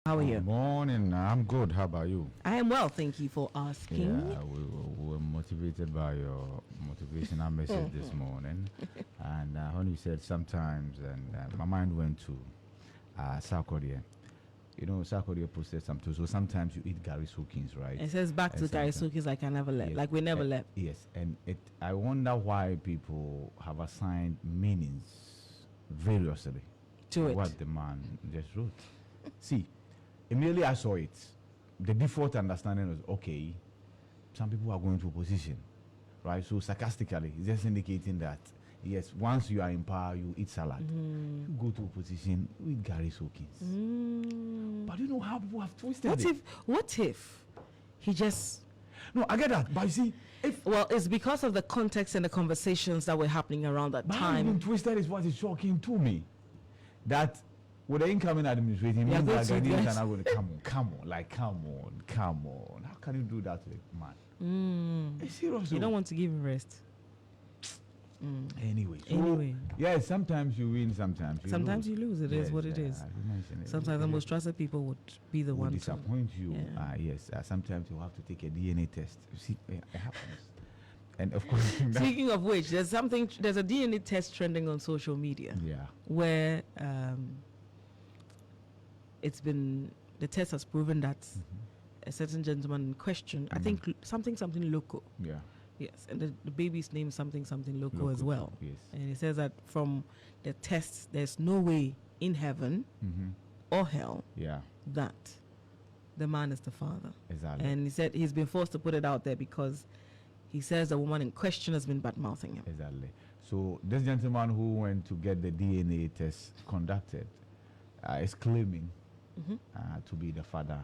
How are you? Good morning. I'm good. How about you? I am well, thank you for asking. Yeah, we were motivated by your motivational message this morning. And when you said sometimes, and my mind went to Sarkodie. You know, Sarkodie posted something. So sometimes you eat Gary Sookins, right? It says back to Gary Sookins like I never left. Yes, like we never left. Yes, and I wonder why people have assigned meanings variously to it. What the man just wrote. See, immediately I saw it, the default understanding was, okay, some people are going to opposition, right? So sarcastically, it's just indicating that, yes, once you are in power, you eat salad. You go to opposition, you eat Gary Sookins. But you know how people have twisted it. What if he just... No, I get that, but you see, well, it's because of the context and the conversations that were happening around that time. How twisted is what is shocking to me. That with the incoming administration, means that Ghanaians are not going to come on. How can you do that to a man? It's serious. You don't want to give him rest. Anyway, yeah, sometimes you win, sometimes you lose. It is what it is. Sometimes the most trusted people would be the one disappoint you. Yes, sometimes you have to take a DNA test. You see, it happens. And of course, speaking of which, there's a DNA test trending on social media. Yeah, where it's been, the test has proven that a certain gentleman in question, I think something loco. Yeah. Yes, and the baby's name something loco as well. Yes. And he says that from the tests, there's no way in heaven or hell that the man is the father. Exactly. And he said he's been forced to put it out there because he says the woman in question has been bad-mouthing him. Exactly. So this gentleman who went to get the DNA test conducted is claiming to be the father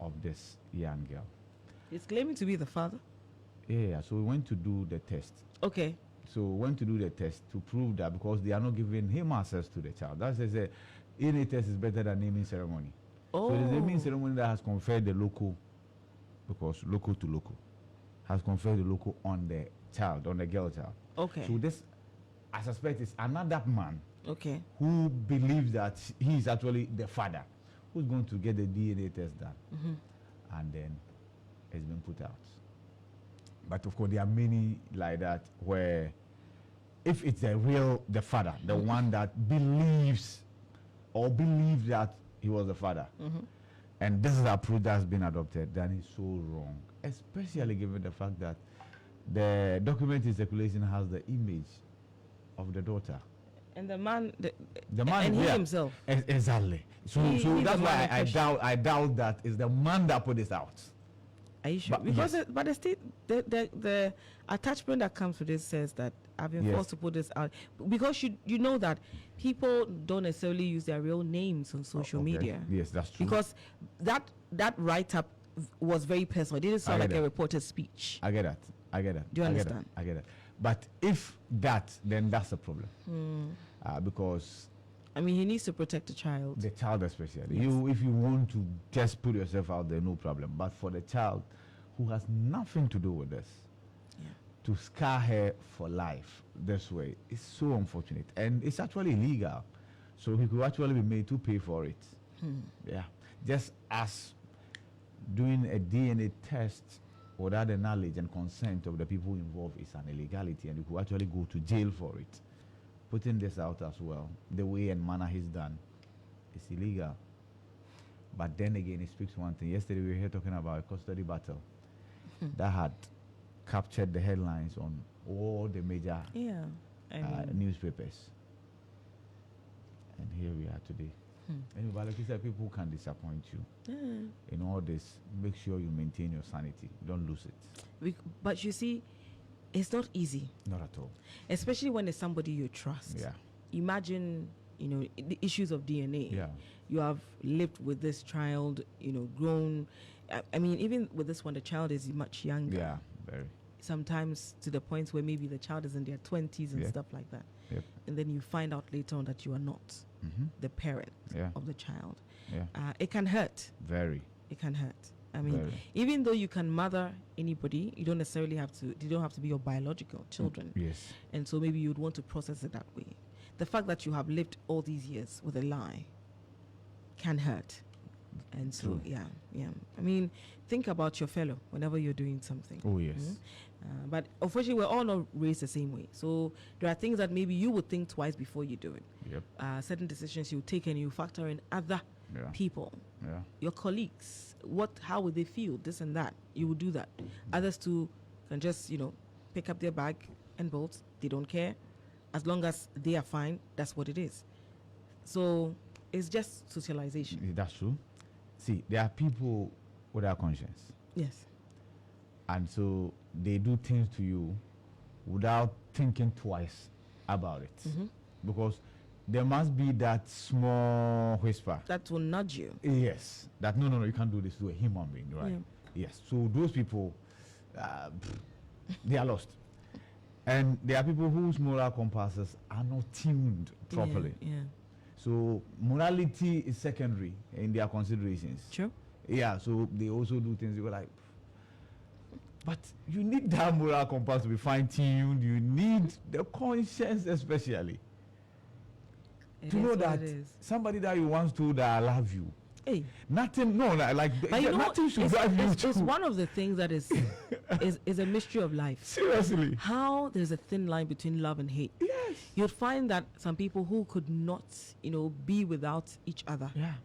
of this young girl. He's claiming to be the father? Yeah, so we went to do the test. Okay. So we went to do the test to prove that, because they are not giving him access to the child. That's a DNA test is better than naming ceremony. Oh. So there's a naming ceremony that has conferred the local, because local to local, has conferred the local on the child, on the girl child. Okay. So this, I suspect, is another man. Okay. Who believes that he is actually the father, who's going to get the DNA test done, and then it's been put out. But of course, there are many like that where, if it's the father, the one that believes that he was the father, and this is the approach that's been adopted, then it's so wrong. Especially given the fact that the document in circulation has the image of the daughter. And the man, the man, and he himself. Exactly. So that's why I doubt that it's the man that put this out. Are you sure? Because the attachment that comes with this says that I've been forced to put this out, because you know that people don't necessarily use their real names on social media. Yes, that's true. Because that write-up was very personal. It didn't sound like a reporter's speech. I get that. Do you understand? I get it. But if that, then that's a problem. Because I mean, he needs to protect the child. The child especially. Yes. If you want to just put yourself out there, no problem. But for the child who has nothing to do with this, to scar her for life this way, is so unfortunate. And it's actually illegal. So he could actually be made to pay for it. Yeah. Just as doing a DNA test without the knowledge and consent of the people involved is an illegality, and you could actually go to jail for it. Putting this out as well, the way and manner he's done, is illegal. But then again, it speaks one thing. Yesterday we were here talking about a custody battle that had captured the headlines on all the major newspapers. And here we are today. But like you said, people can disappoint you. In all this, make sure you maintain your sanity. Don't lose it. But you see, it's not easy. Not at all. Especially when it's somebody you trust. Yeah. Imagine, the issues of DNA. Yeah. You have lived with this child, grown. I mean, even with this one, the child is much younger. Yeah, very. Sometimes to the point where maybe the child is in their 20s and stuff like that. Yep. And then you find out later on that you are not the parent of the child. Yeah. It can hurt. Very. It can hurt. I mean, even though you can mother anybody, you don't necessarily have to. They don't have to be your biological children. Yes. And so maybe you'd want to process it that way. The fact that you have lived all these years with a lie can hurt. And so, yeah. I mean, think about your fellow whenever you're doing something. Oh, yes. But unfortunately, we're all not raised the same way. So there are things that maybe you would think twice before you do it. Yep. Certain decisions you take and you factor in other people, your colleagues. How would they feel? This and that. You would do that. Others too can just, pick up their bag and bolt. They don't care. As long as they are fine, that's what it is. So it's just socialization. That's true. See, there are people without conscience. Yes. And so they do things to you without thinking twice about it. Because there must be that small whisper that will nudge you. Yes. That no, you can't do this to a human being, right? Yeah. Yes. So those people, they are lost. And there are people whose moral compasses are not tuned properly. Yeah. So morality is secondary in their considerations. Sure. Yeah, so they also do things you go like, but you need that moral compass to be fine-tuned. You need the conscience especially. To know that somebody that you once told that I love you. Hey. Nothing, no, like nothing should drive you to. It's one of the things that is a mystery of life. Seriously. How there's a thin line between love and hate. Yes. You'd find that some people who could not, be without each other. Yeah.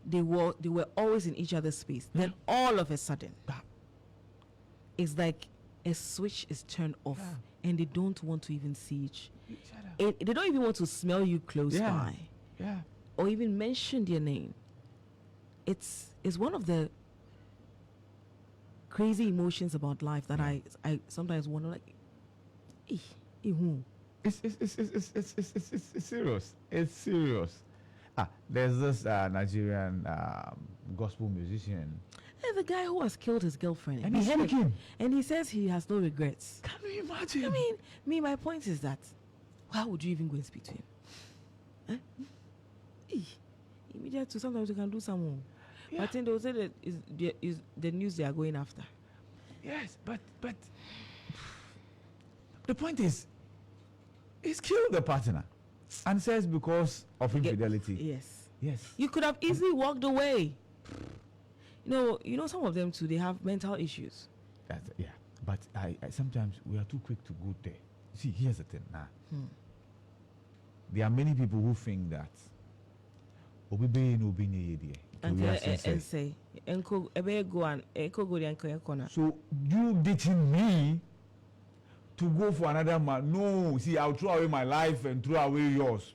They were always in each other's space. Then all of a sudden, it's like a switch is turned off, and they don't want to even see each other. They don't even want to smell you close by. Yeah. Or even mention their name. It's one of the crazy emotions about life that I sometimes wonder, like, It's serious. It's serious. There's this Nigerian gospel musician. And the guy who has killed his girlfriend. And he's speaking. And he says he has no regrets. Can you imagine? I mean, my point is that, why would you even go and speak to him? Immediately, sometimes you can do some. Yeah. I think they'll say that is the news they are going after. Yes, but the point is, he's killed the partner, and says because of infidelity. Yes. You could have easily walked away. You know, some of them too, they have mental issues. But I sometimes we are too quick to go there. See, here's the thing now. There are many people who think that so you ditching me to go for another man? No, see, I'll throw away my life and throw away yours.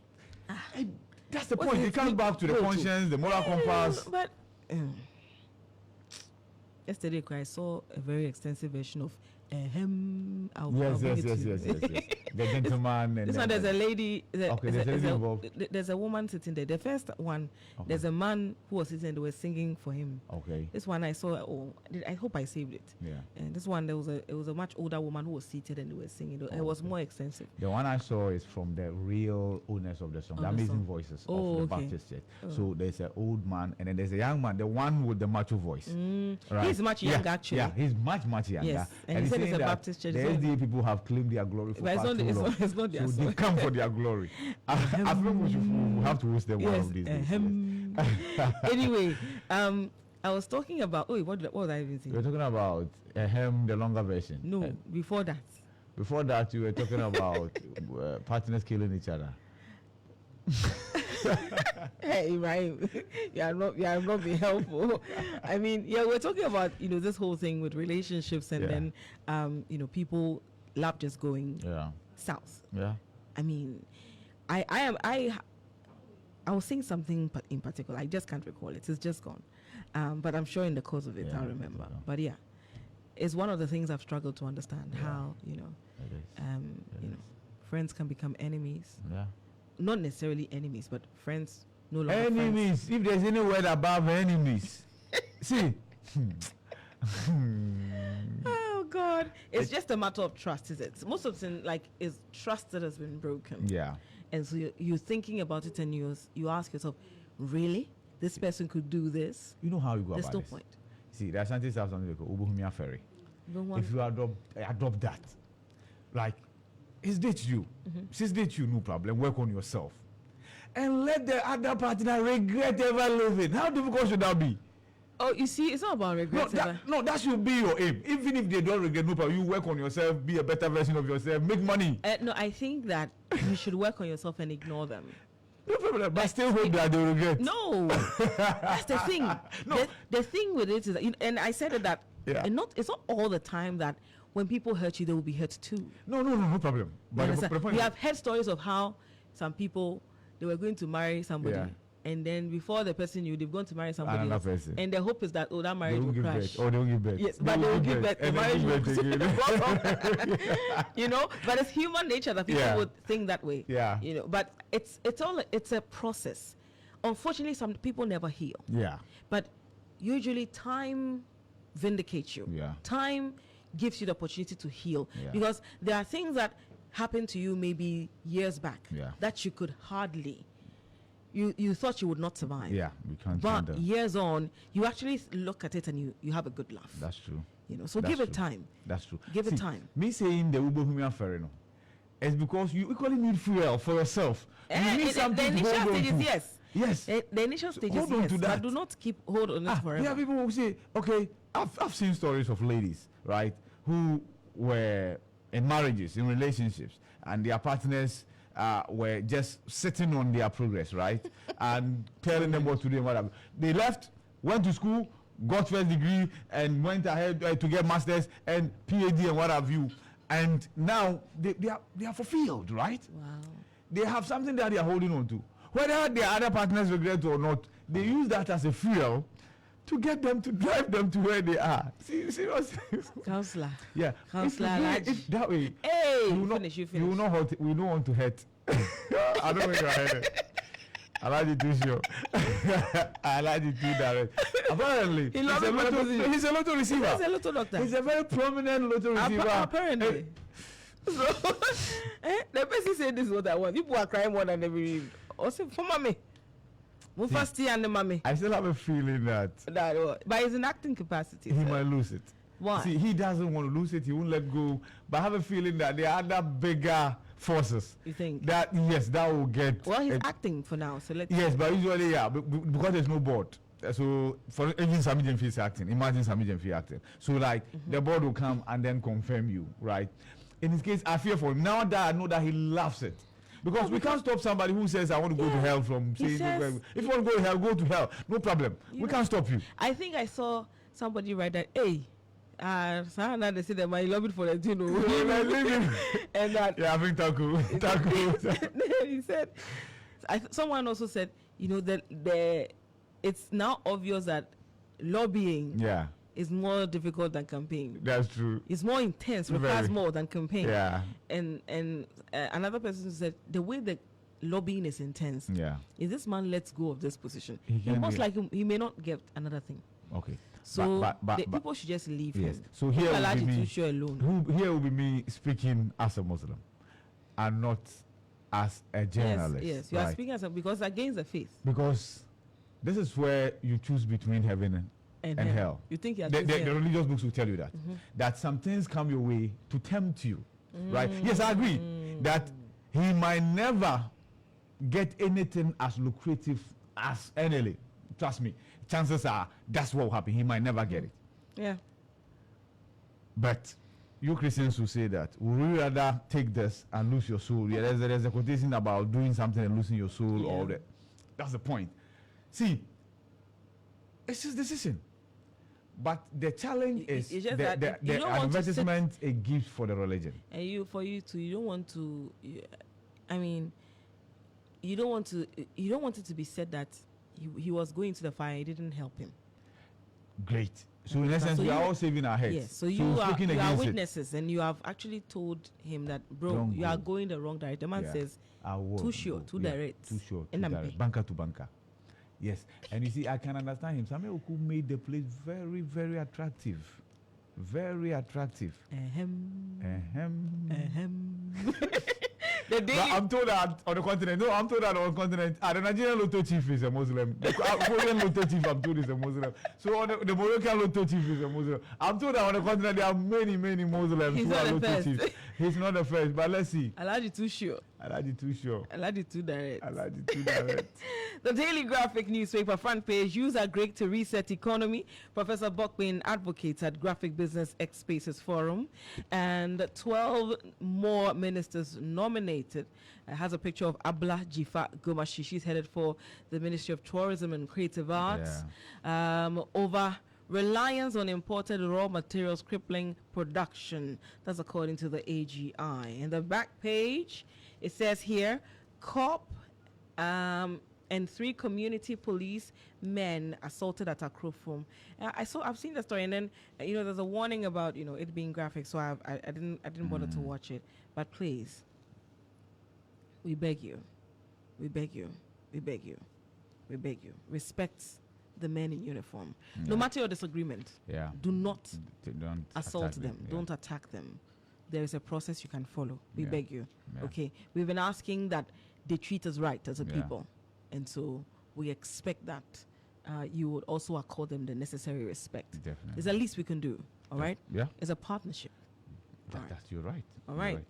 That's the point. It comes back to the conscience, the moral compass. But yesterday, I saw a very extensive version of Yes. The gentleman. This one, there's a lady. There's a woman sitting there. The first one, there's a man who was sitting and they were singing for him. Okay. This one I saw. I hope I saved it. Yeah. And this one, it was a much older woman who was seated and they were singing. It was more extensive. The one I saw is from the real owners of the song, the Amazing Voices of the Baptist Church. So there's an old man and then there's a young man, the one with the macho voice. Right? He's much younger actually. Yeah, he's much younger. Yes. And he said it's a Baptist church. The SDA people have claimed their glory for far too long. It's not their so they come for their glory. I think we have to host them one of these days. Anyway, I was talking about. What was I even saying? You were talking about the longer version. No, before that. Before that, you were talking about partners killing each other. Hey, Ibrahim, you have not been helpful. I mean, we're talking about this whole thing with relationships and then people love just going south. Yeah. I mean, I was saying something in particular. I just can't recall it. It's just gone. But I'm sure in the course of it, I'll remember. But yeah, it's one of the things I've struggled to understand how, friends can become enemies. Yeah. Not necessarily enemies, but friends no longer enemies. Friends. If there's any word above enemies, see. Oh God, it's just a matter of trust, is it? Most of the time, is trust that has been broken. Yeah. And so you're thinking about it, and you ask yourself, really, this person could do this? You know how you go There's about no this. point. See, there's something like Ubuhumia Ferry. If you adopt that, like, he's date you, she's date you, no problem. Work on yourself, and let the other partner regret ever living. How difficult should that be? Oh, you see, it's not about regret. That should be your aim. Even if they don't regret, no problem. You work on yourself, be a better version of yourself, make money. No, I think that you should work on yourself and ignore them. No problem, but still hope that they regret. No, that's the thing. No. The thing with it is that, and I said it that, it's not all the time that when people hurt you, they will be hurt too. No problem. But the point we have heard stories of how some people, they were going to marry somebody. Yeah. And then before the person knew, they've gone to marry somebody else. And the hope is that, that marriage will crash. They will give birth. Yes, but they will give birth. The marriage will but it's human nature that people would think that way. Yeah. But it's a process. Unfortunately, some people never heal. Yeah. But usually time vindicates you. Yeah. Time gives you the opportunity to heal. Yeah. Because there are things that happened to you maybe years back that you could hardly... You thought you would not survive. Yeah, we can't. But years on, you actually look at it and you have a good laugh. That's true. So give it time. That's true. Give it time. Me saying the Ubohumia Ferreno is because you equally need fuel for yourself. You need something to hold on to. Yes. The initial stages, hold on to that. But do not hold on it forever. Yeah, people will say, okay, I've seen stories of ladies, right, who were in marriages, in relationships, and their partners were just sitting on their progress, right? And telling them what to do and whatever. They left, went to school, got first degree, and went ahead to get masters and PhD and what have you. And now they are fulfilled, right? Wow. They have something that they are holding on to. Whether their other partners regret or not, they use that as a fuel to get them, to drive them to where they are. Seriously. Counselor. Yeah. Counselor. If that way, hey, you finish. We don't want to hurt. I don't want to hurt. I like it too sure. I like it too direct. Apparently, he's a lotto receiver. He's a lotto doctor. He's a very prominent lotto receiver. Apparently. So, the person said this is what I want. People are crying more than they believe. Also, for mommy. I still have a feeling that but it's an acting capacity. He might lose it. Why? See, he doesn't want to lose it. He won't let go. But I have a feeling that there are other bigger forces. You think? That will get. Well, he's acting for now, so let's. Yes, but usually, because there's no board. So for even Sami Jemfi is acting. Imagine Sami Jemfi acting. So the board will come and then confirm you, right? In his case, I fear for him. Now that I know that he loves it. Because we can't stop somebody who says, I want to go to hell from saying, if you want to go to hell, no problem. We can't stop you. I think I saw somebody write that, hey, Sana, they said that my love it for the Tino. And that. Yeah, I think Taku. He said, someone also said, that it's now obvious that lobbying is more difficult than campaign. That's true. It's more intense, requires more than campaign. Yeah. And another person said the way the lobbying is intense. Yeah. If this man lets go of this position, he may not get another thing. Okay. So people should just leave him. So here will be me. Alone. Here will be me speaking as a Muslim, and not as a journalist. Yes, you are speaking as because against the faith. Because this is where you choose between heaven and hell. You think the religious books will tell you that that some things come your way to tempt you, right? Yes, I agree that he might never get anything as lucrative as NLA. Trust me, chances are that's what will happen. He might never get it. Yeah. But you Christians who say that, would you rather take this and lose your soul? Yeah, there's a quotation about doing something and losing your soul, or that. That's the point. See, it's his decision. But the challenge is the advertisement a gift for the religion. And you don't want to, I mean, you don't want it to be said that he was going to the fire, it didn't help him. Great. So in essence, we are all saving our heads. Yes. So you are witnesses, and you have actually told him that, bro, you are going the wrong direction. The man says, too sure, too direct. Too sure, too direct. Banker to banker. Yes. And you see, I can understand him. Samuel Oku made the place very, very attractive. Very attractive. The day I'm told that on the continent. No, I'm told that on the continent. The Nigerian Lotto chief is a Muslim. The Korean Lotto chief, I'm told, is a Muslim. So on the Moroccan Lotto chief is a Muslim. I'm told that on the continent there are many, many Muslims who are Lotto chiefs. He's not the first, but let's see. Alhaji too sure. Alhaji too sure. Alhaji too direct. Alhaji too direct. The Daily Graphic newspaper front page: use are great to reset economy. Professor Bokwin advocates at Graphic Business X Spaces Forum, and 12 more ministers nominated. Has a picture of Abla Jifa Gomashi. She's headed for the Ministry of Tourism and Creative Arts. Over reliance on imported raw materials crippling production. That's according to the AGI. In the back page, it says here, COP and 3 community police men assaulted at Akrofum. I've seen the story, and then there's a warning about it being graphic, so I didn't bother to watch it. But please, we beg you, respect the men in uniform. No matter your disagreement, do not don't assault them. Don't attack them. There is a process you can follow. We beg you. Okay, we've been asking that they treat us right as a people, and so we expect that you would also accord them the necessary respect. Definitely, it's the least we can do. All right. Yeah, it's a partnership. That's you're right. All right.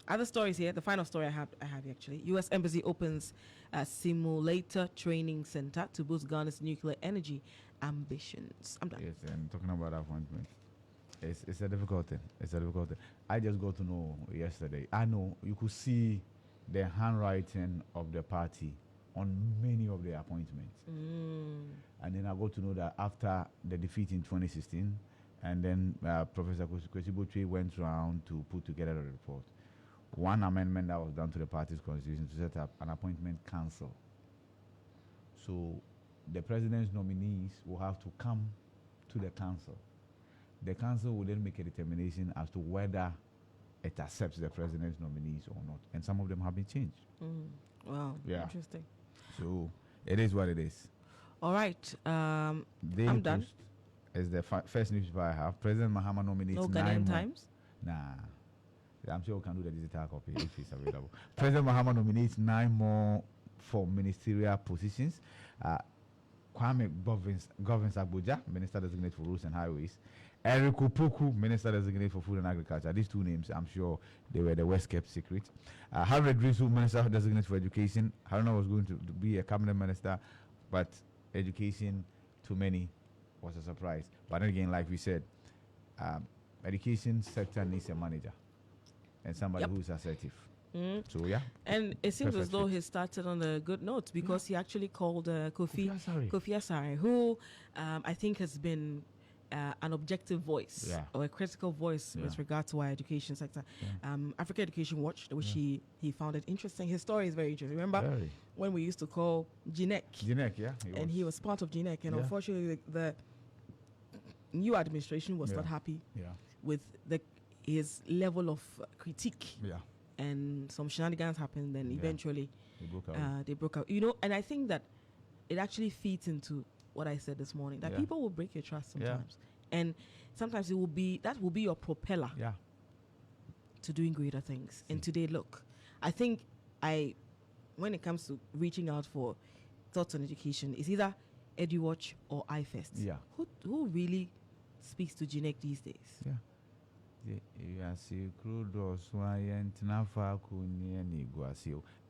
Other stories here. The final story I have here actually. U.S. Embassy opens a simulator training center to boost Ghana's nuclear energy ambitions. I'm done. Yes, and talking about appointment, it's a difficult thing. I just got to know yesterday. I know you could see the handwriting of the party on many of the appointments. And then I got to know that after the defeat in 2016, and then Professor Kwesi Botwe went around to put together a report. One amendment that was done to the party's constitution to set up an appointment council. So the president's nominees will have to come to the council. The council will then make a determination as to whether it accepts the president's nominees or not. And some of them have been changed. Wow. Yeah. Interesting. So it is what it is. All right. I'm done. Is the first newspaper I have. President Mahama nominates no Ghanaian Times? Nah. I'm sure we can do the digital copy if it's available. President Mahama nominates 9 more for ministerial positions. Kwame governs Abuja, Minister Designate for Roads and Highways. Eric Opoku, Minister Designate for Food and Agriculture. These 2 names, I'm sure they were the West kept secret. Harvard Risu, Minister Designate for Education. Haruna was going to be a cabinet minister, but education, to many, was a surprise. But then again, like we said, education sector needs a manager and somebody who's assertive. So and it seems as though he started on a good note, because he actually called Kofi Asare, who I think has been an objective voice or a critical voice with regard to our education sector. Africa Education Watch, which he found it interesting. His story is very interesting. Remember when we used to call GNEC? GNEC, he was part of GNEC, and unfortunately the new administration was not happy with his level of critique. And some shenanigans happened, then eventually they broke out. And I think that it actually feeds into what I said this morning, that people will break your trust sometimes. And sometimes that will be your propeller to doing greater things. And today, look, I think when it comes to reaching out for thoughts on education, it's either EduWatch or iFest. Who really speaks to GNEC these days?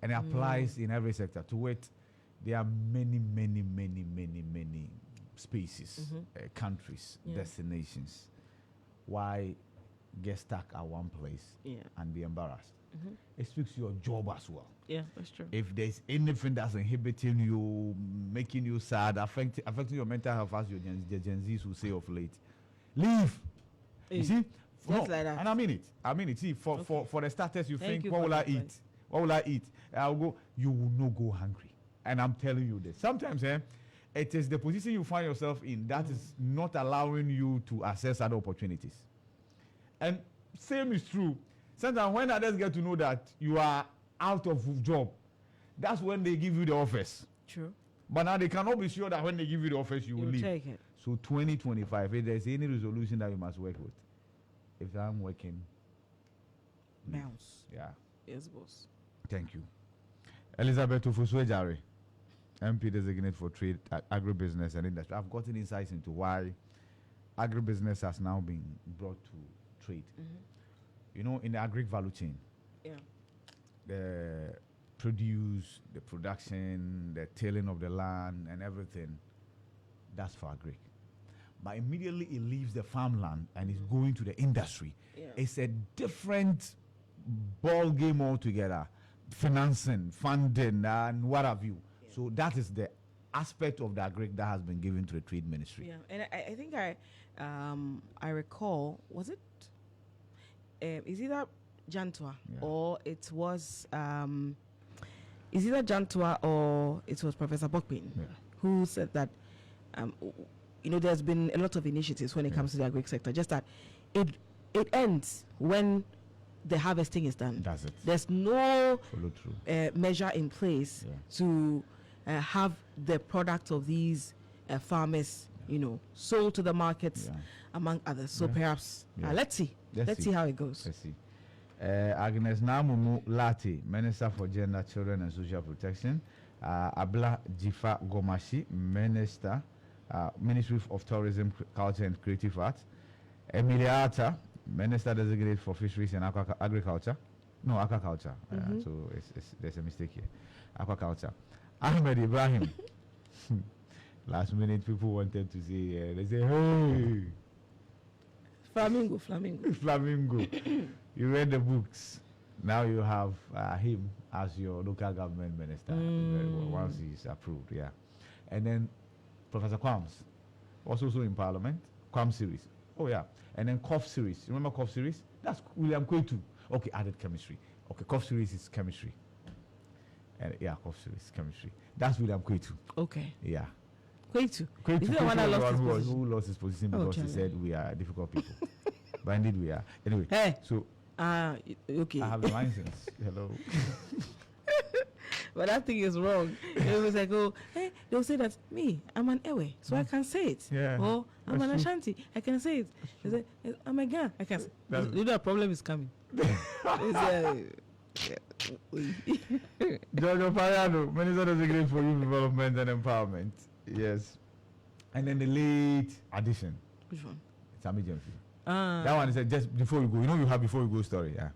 And it applies in every sector. To it, there are many spaces, countries, destinations. Why get stuck at one place and be embarrassed? It speaks to your job as well. Yeah, that's true. If there's anything that's inhibiting you, making you sad, affecting your mental health, as your Gen Zs will say of late, leave. You see? Like that. And I mean it. See, for the starters, you think, what will I eat? What will I eat? I'll go. You will not go hungry, and I'm telling you this. Sometimes, it is the position you find yourself in that is not allowing you to access other opportunities. And same is true. Sometimes when others get to know that you are out of job, that's when they give you the offers. True. But now they cannot be sure that when they give you the offers, you will leave. Take it. So 2025, if there's any resolution that you must work with, if I'm working, bounce. Yeah. Yes, boss. Thank you. Elizabeth Ofuswejare, MP designate for trade, agribusiness and industry. I've gotten insights into why agribusiness has now been brought to trade. You know, in the agri value chain, the produce, the production, the tilling of the land and everything, that's for agri. But immediately it leaves the farmland and is going to the industry. It's a different ball game altogether. Financing, funding, and what have you. So that is the aspect of the agri that has been given to the trade ministry. Yeah, and I think I recall, was it? Is either Jantua or it was is either Jantua or it was Professor Bokpin who said that you know, there's been a lot of initiatives when it comes to the agri sector. Just that it ends when the harvesting is done. That's it. There's no measure in place to have the product of these farmers, you know, sold to the markets, among others. So perhaps let's see. Let's see how it goes. Let's see. Agnes Namumu Lati, Minister for Gender, Children and Social Protection. Abla Jifa Gomashi, Minister, Ministry of Tourism, Culture and Creative Arts. Emilia Atta, Minister designated for Fisheries and Agriculture. No, Aquaculture. So there's a mistake here. Aquaculture. Ahmed Ibrahim. Last minute, people wanted to say, they say, hey. Flamingo. You read the books. Now you have him as your local government minister once he's approved. Yeah. And then Professor Kwams, also in Parliament. Kwams series. Oh, yeah. And then Cough series. You remember Cough series? That's William Kwetu. Okay, added chemistry. Okay, Cough series is chemistry. And Cough series is chemistry. That's William Kwetu. Okay. Yeah. Kwetu. Is the one who lost his position because he said we are difficult people. But indeed we are. Anyway. Hey. So. Okay. I have the license. Hello. But that thing is wrong. It was like, oh, hey, they'll say that I'm an Ewe, so I can say it. Yeah. Or I'm an Ashanti, I can say it. They say, I'm a Gan, I can say it. You know, a problem is coming. Giorgio Payano, Minister Designated for Youth Development and Empowerment. Yes. And then the late addition. Which one? Sammy Jemfi. That one is just before you go. You know you have before you go story, yeah.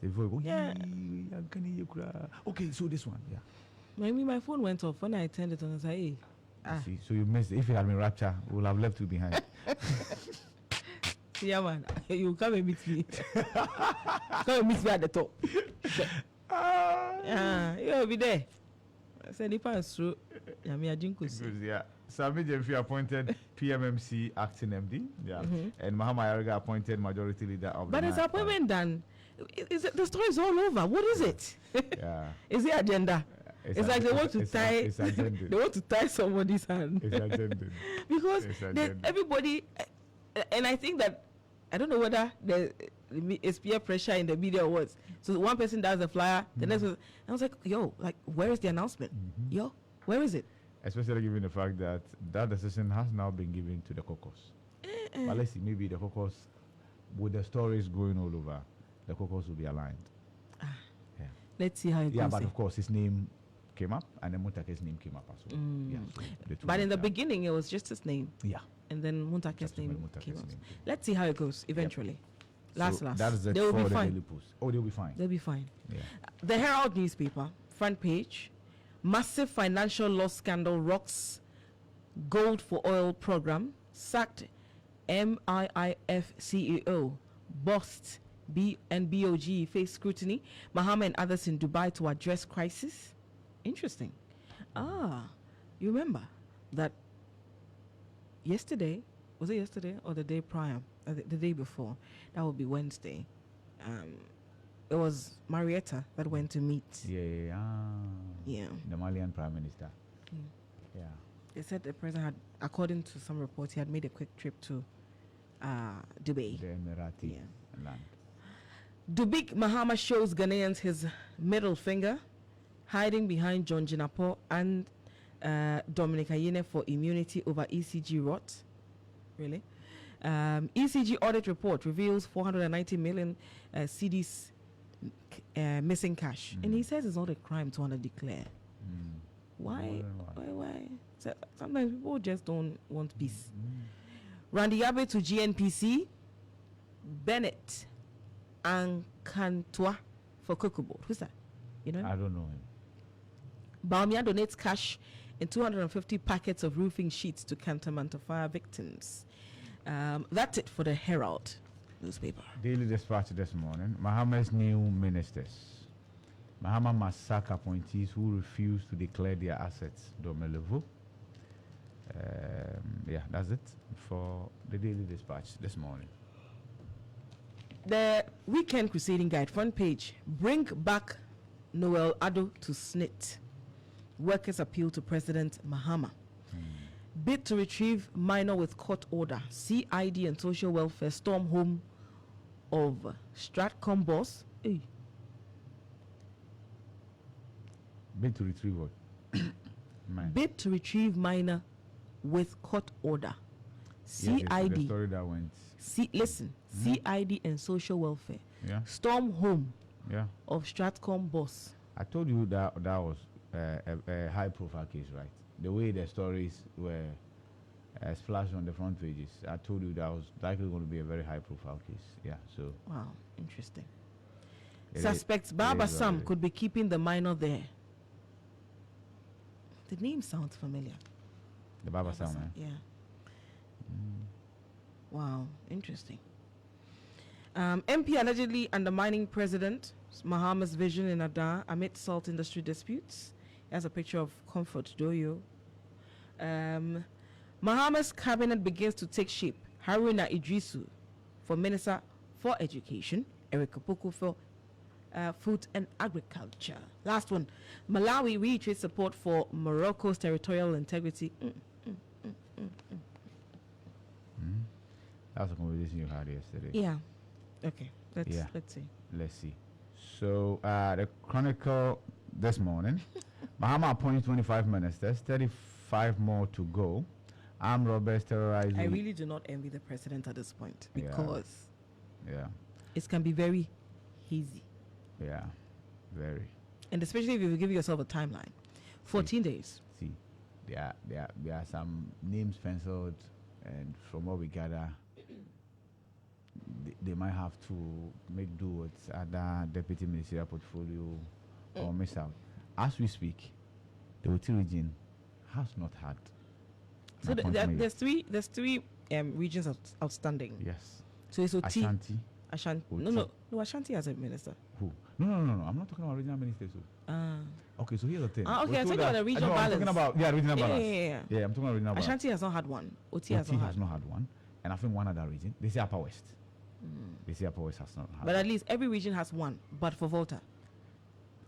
Before you go, okay, so this one, yeah. Maybe my phone went off when I turned it on. I said, hey. See, so you missed it. If it had been Rapture, we would have left you behind. Yeah, man. You come and meet me. Come and meet me at the top. You'll be there. I said, if I was through, yeah. Sami Jemfi appointed PMMC acting MD, and Mahama Ayariga appointed majority leader of the. But is appointment done? The story is all over. What is it? Yeah. Is the agenda? It's like they want to tie. They want to tie somebody's hand. It's agenda. Because everybody, and I think that I don't know whether it's peer pressure in the media or what. So one person does the flyer, the next person. I was like, yo, like, where is the announcement? Yo, where is it? Especially given the fact that that decision has now been given to the caucus. But let's see, maybe the caucus, with the stories going all over, the caucus will be aligned. Yeah. Let's see how it goes. Yeah, but of course, his name came up, and then Muntake's name came up as well. Yeah, so but in the beginning, it was just his name. Yeah. And then Muntake's name came up. Let's see how it goes eventually. Last. That is it. They will be fine. Daily Post. Oh, they'll be fine. They'll be fine. Yeah. The Herald newspaper, front page. Massive financial loss scandal rocks gold for oil program. Sacked MIIF CEO. Bust BOG face scrutiny. Mahama and others in Dubai to address crisis. Interesting. You remember that yesterday, was it yesterday or the day prior? The day before, that would be Wednesday. it was Marietta that went to meet. Yeah. Yeah. The Malian Prime Minister. Mm. Yeah. They said the president had, according to some reports, he had made a quick trip to Dubai. The Emirati land. Dubik Mahama shows Ghanaians his middle finger, hiding behind John Jinapo and Dominic Ayine for immunity over ECG rot. Really? ECG audit report reveals 490 million CDs missing cash. And he says it's not a crime to underdeclare. Why? So sometimes people just don't want peace. Randy Abe to GNPC, Bennett and Kantua for Cocoa Board. Who's that? You know him? I don't know him. Baumia donates cash in 250 packets of roofing sheets to Cantonmanta fire victims. That's it for the Herald newspaper. Daily Dispatch this morning. Mahama's new ministers. Mahama must sack appointees who refuse to declare their assets domelevo. Yeah, that's it for the Daily Dispatch this morning. The Weekend Crusading Guide front page. Bring back Noel Addo to SNIT. Workers appeal to President Mahama. Bid to retrieve minor with court order. CID and social welfare storm home of Stratcom boss. Hey. Bid to retrieve what? Bid to retrieve minor with court order. CID. The story that went. Listen. CID and social welfare. Yeah. Storm home. Yeah. Of Stratcom boss. I told you that was a high-profile case, right? The way the stories were splashed on the front pages, I told you that was likely going to be a very high-profile case. Yeah. So. Wow, interesting. Suspects Baba Sam could be keeping the minor there. The name sounds familiar. The Baba Sam, yeah. Wow, interesting. MP allegedly undermining President Mahama's vision in Ada amid salt industry disputes. Here's a picture of Comfort Doyo. Mahama's cabinet begins to take shape. Haruna Idrisu for Minister for Education. Eric Kapoko for Food and Agriculture. Last one. Malawi reiterates support for Morocco's territorial integrity. That was a conversation you had yesterday. Yeah. Okay. Let's see. Let's see. So the Chronicle this morning, Mahama appoints 25 ministers, 35 more to go. Armed robbers terrorizing. I really do not envy the president at this point because it can be very hazy. Yeah, very. And especially if you give yourself a timeline, 14 days. See, there are some names penciled, and from what we gather, they might have to make do with other deputy ministerial portfolio or miss out. As we speak, the Oti region has not had. So there's three regions outstanding. Yes. So it's Oti. Ashanti. No, Ashanti has a minister. Who? No. I'm not talking about regional ministers. Okay, so here's the thing. Okay, I'm talking about the regional balance. I'm talking about regional balance. Yeah, I'm talking about regional balance. Ashanti has not had one. Oti has not had one. And I think one other region. They say Upper West. They say Upper West has not had. But at least every region has one. But for Volta.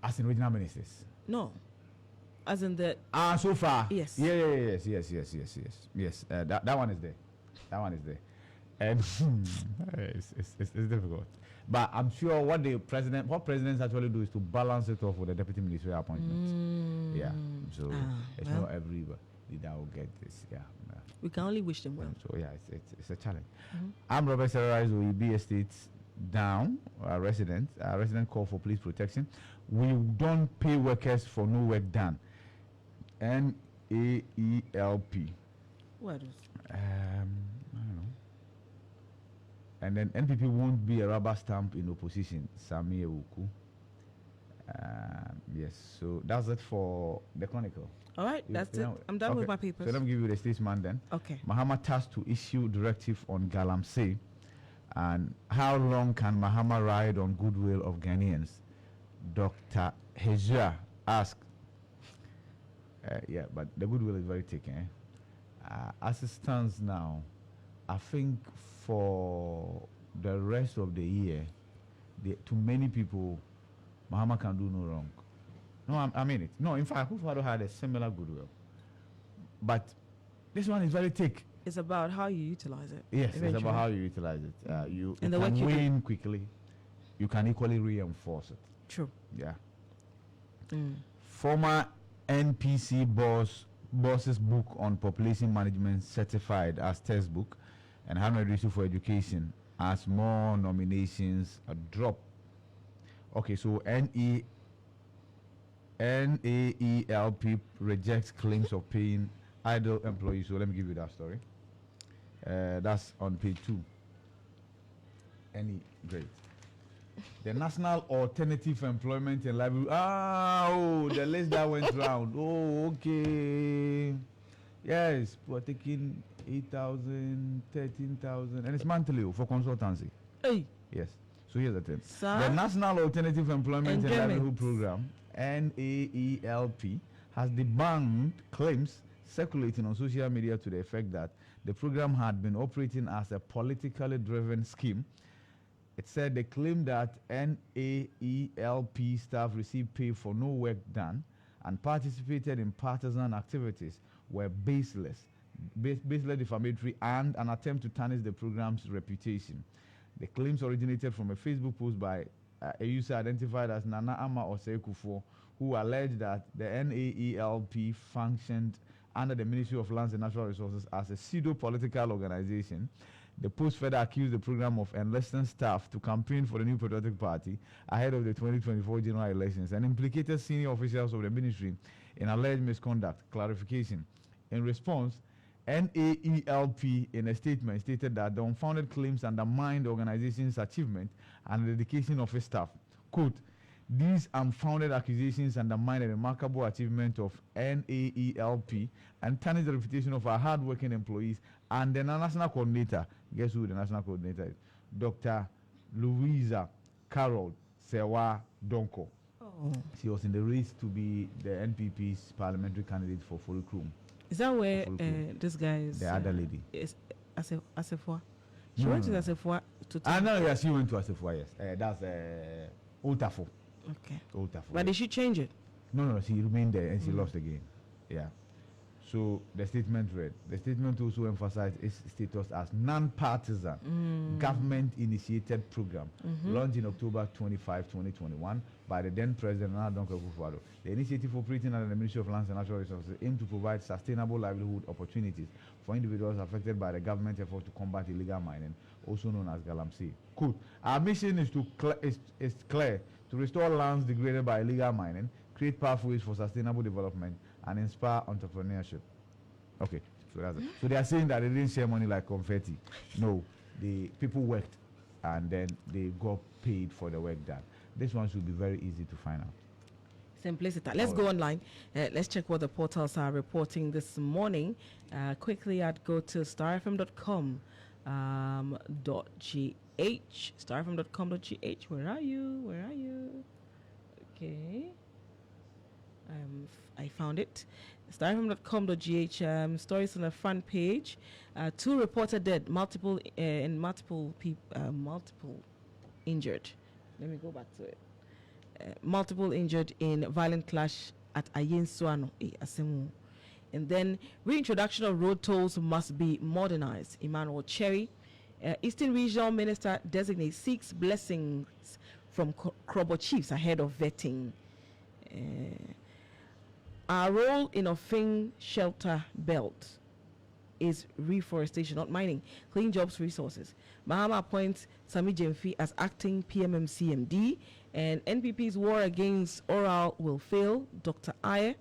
As in regional ministers. No. As in the. So far. Yes. Yes. That one is there. And it's difficult. But I'm sure what presidents actually do is to balance it off with the deputy ministerial appointment. Yeah. So it's not every leader will get this. Yeah. We can only wish them well. So yeah, it's a challenge. Armed robbers terrorized OEB estates down. Resident call for police protection. We don't pay workers for no work done. NAELP. What is? I don't know. And then NPP won't be a rubber stamp in opposition. Sami Ewuku. Yes, so that's it for the Chronicle. All right, that's it. I'm done with my papers. So let me give you the statesman then. Okay. Mahama tasked to issue directive on Galamsey. And how long can Mahama ride on goodwill of Ghanaians? Dr. Hezia asked. But the goodwill is very thick. As it stands now, I think for the rest of the year, To many people, Mahama can do no wrong. No, I mean it. No, in fact, Akufo-Addo had a similar goodwill. But this one is very thick. It's about how you utilize it. Yes, eventually. It's about how you utilize it. You can win quickly. You can equally reinforce it. True. Yeah. Former NPC boss's book on population management certified as textbook, and Harvard Institute for Education as more nominations drop. Okay, so NAELP rejects claims of paying idle employees. So let me give you that story. That's on page 2. Great. The National Alternative Employment and Livelihood. The list that went round. Oh, okay. Yes, we're taking 8,000, 13,000, and it's monthly for consultancy. Hey. Yes. So here's the thing. Sir? The National Alternative Employment and Livelihood Program, NAELP, has debunked claims circulating on social media to the effect that the program had been operating as a politically driven scheme. It said they claimed that NAELP staff received pay for no work done and participated in partisan activities were baseless, defamatory, and an attempt to tarnish the program's reputation. The claims originated from a Facebook post by a user identified as Nana Ama Osei-Kufo, who alleged that the NAELP functioned under the Ministry of Lands and Natural Resources as a pseudo-political organization. The post further accused the program of enlisting staff to campaign for the New Patriotic Party ahead of the 2024 general elections and implicated senior officials of the ministry in alleged misconduct. Clarification. In response, NAELP in a statement stated that the unfounded claims undermined the organization's achievement and the dedication of its staff. Quote, these unfounded accusations undermine the remarkable achievement of NAELP and tarnish the reputation of our hard-working employees and the national coordinator. Guess who the national coordinator is? Dr. Louisa Carol Sewa Donko. Oh. She was in the race to be the NPP's parliamentary candidate for Fulcrum. Is that where this guy is? The other lady. Is Asefua? She went to Asefua to. No, yes, she went to Asefua. Yes, that's Otafo. Okay. Otafo. But did she change it? No, she remained there and she lost again. Yeah. So the statement read. The statement also emphasized its status as non-partisan, government-initiated program launched in October 25, 2021 by the then President Nana Akufo-Addo. The initiative operating under the Ministry of Lands and Natural Resources aimed to provide sustainable livelihood opportunities for individuals affected by the government effort to combat illegal mining, also known as Galamsey. Cool. Our mission is clear: to restore lands degraded by illegal mining, create pathways for sustainable development, and inspire entrepreneurship. Okay, so that's it. So they are saying that they didn't share money like confetti. No, the people worked and then they got paid for the work done. This one should be very easy to find out. Simplicity. Let's go online. Let's check what the portals are reporting this morning. Quickly, I'd go to starfm.com.gh. Starfm.com.gh. Where are you? Okay. I found it. Starfm.com.gh. Stories on the front page. 2 reported dead, multiple injured. Let me go back to it. Multiple injured in violent clash at Ayensuano, Asemu. And then reintroduction of road tolls must be modernized. Emmanuel Cherry, Eastern Regional Minister designate seeks blessings from Krobo chiefs ahead of vetting. Our role in Ofin shelter belt is reforestation, not mining. Clean jobs resources. Mahama appoints Sami Jemfi as acting PMMCMD, and NPP's war against oral will fail. Dr. Aye,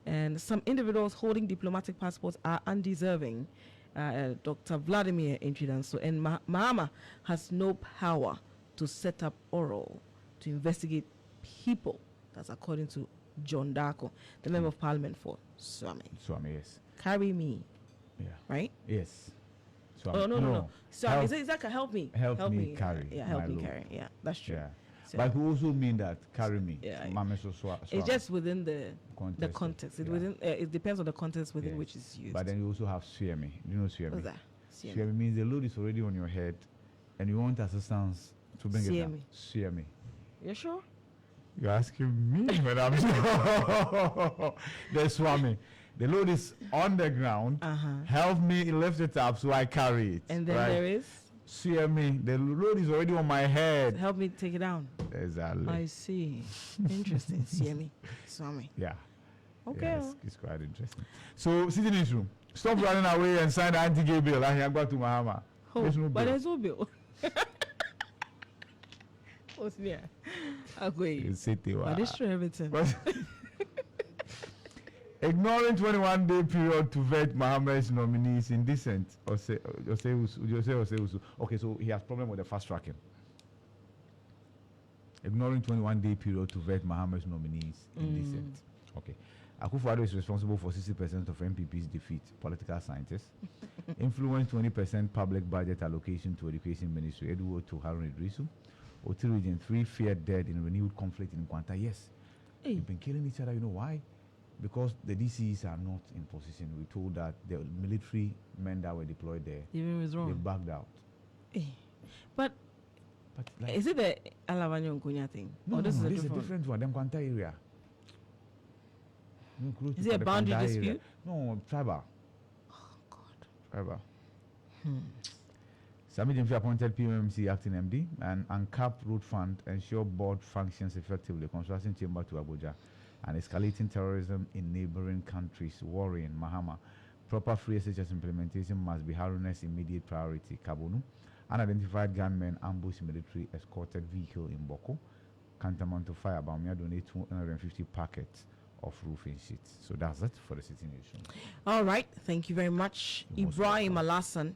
and some individuals holding diplomatic passports are undeserving. Dr. Vladimir Intridanso, and Mahama has no power to set up oral to investigate people. That's according to John Darko, the member of parliament for Swami. Swami, yes. Carry me. Yeah. Right? Yes. Swami. Oh, no. Swami, is that help me? Help me carry. Yeah, help me carry. Yeah, that's true. Yeah. So, but we also mean that carry me. Yeah. It's just within the context. It depends on the context within which it's used. But then you also have swami. Do you know swami? What's that? Swami means the load is already on your head and you want assistance to bring it Sear down. me. Sear me. You sure? You're asking me when I'm sure. The Swami. The load is on the ground. Help me lift it up so I carry it. And then there is? Sear me. The load is already on my head. Help me take it down. Exactly. I see. Interesting. Sear me. Swami. Yeah. Okay. Yes, it's quite interesting. So, sitting in this room. Stop running away and sign the anti-gay bill. I have got to Mahama. Oh, there's no but bill. there's no bill. What's there? I'll go in. But it's true everything. Ignoring 21-day period to vet Mohammed's nominees indecent. Okay, so he has problem with the fast tracking. Ignoring 21-day period to vet Mohammed's nominees indecent. Okay. Akufo-Addo is responsible for 60% of MPP's defeat. Political scientist. Influence 20% public budget allocation to education ministry. Edward to Harun Idrisu. Oti Region 3 feared dead in renewed conflict in Kwanta. Yes. Hey. They've been killing each other. You know why? Because the DCs are not in position. We told that the military men that were deployed there, they backed out. Hey. But like, is it the Alavanyo Nkunya thing? No, or this no, is this a is a different one. Them Kwanta area. Is it a boundary dispute? No, tribal. Oh, God. Tribal. Sami Jimfi appointed PMMC acting MD and UNCAP Road Fund ensure board functions effectively. Construction chamber to Abuja and escalating terrorism in neighboring countries, worrying Mahama. Proper free SHS implementation must be Harun's immediate priority. Kabonu, unidentified gunmen ambush military escorted vehicle in Boko. Tantamount to fire. Baumia donate 250 packets of roofing sheets. So that's it for the City Nation. All right. Thank you very much. Ibrahim Alassan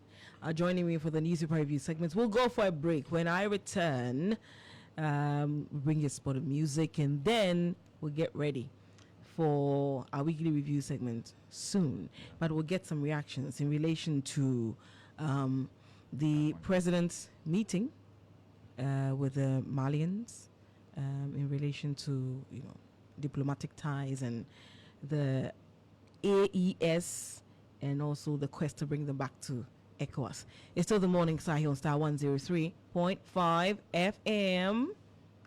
joining me for the newspaper review segments. We'll go for a break. When I return, bring your spot of music, and then we'll get ready for our weekly review segment soon. But we'll get some reactions in relation to the president's meeting with the Malians in relation to, diplomatic ties and the AES and also the quest to bring them back to ECOWAS. It's still the morning side on Star 103.5 FM.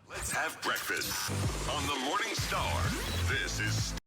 Let's have breakfast on the Morning Star. This is